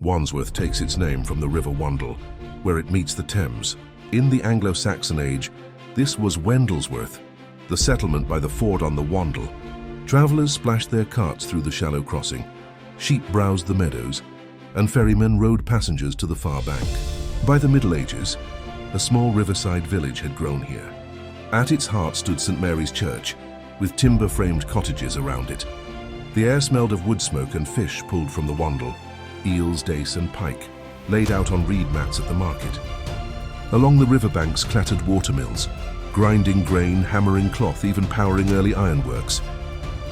Wandsworth takes its name from the River Wandle, where it meets the Thames. In the Anglo-Saxon age, this was Wendlesworth, the settlement by the ford on the Wandle. Travellers splashed their carts through the shallow crossing, sheep browsed the meadows, and ferrymen rowed passengers to the far bank. By the Middle Ages, a small riverside village had grown here. At its heart stood St. Mary's Church, with timber-framed cottages around it. The air smelled of wood smoke and fish pulled from the Wandle, eels, dace and pike, laid out on reed mats at the market. Along the riverbanks clattered watermills, grinding grain, hammering cloth, even powering early ironworks.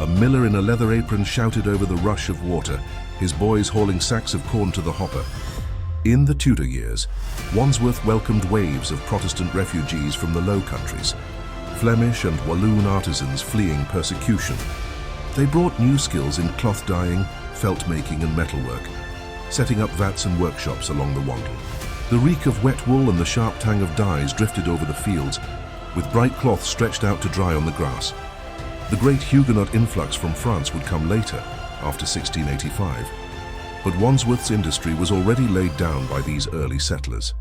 A miller in a leather apron shouted over the rush of water, his boys hauling sacks of corn to the hopper. In the Tudor years, Wandsworth welcomed waves of Protestant refugees from the Low Countries, Flemish and Walloon artisans fleeing persecution. They brought new skills in cloth dyeing, felt making and metalwork, setting up vats and workshops along the Wandle. The reek of wet wool and the sharp tang of dyes drifted over the fields, with bright cloth stretched out to dry on the grass. The great Huguenot influx from France would come later, after 1685. But Wandsworth's industry was already laid down by these early settlers.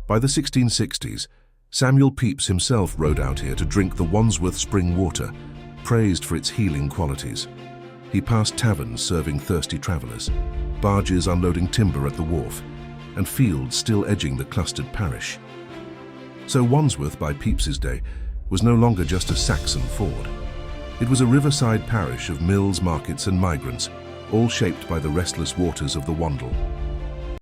By the 1660s, Samuel Pepys himself rode out here to drink the Wandsworth spring water, praised for its healing qualities. He passed taverns serving thirsty travellers, barges unloading timber at the wharf, and fields still edging the clustered parish. So Wandsworth, by Pepys's day, was no longer just a Saxon ford. It was a riverside parish of mills, markets and migrants, all shaped by the restless waters of the Wandle.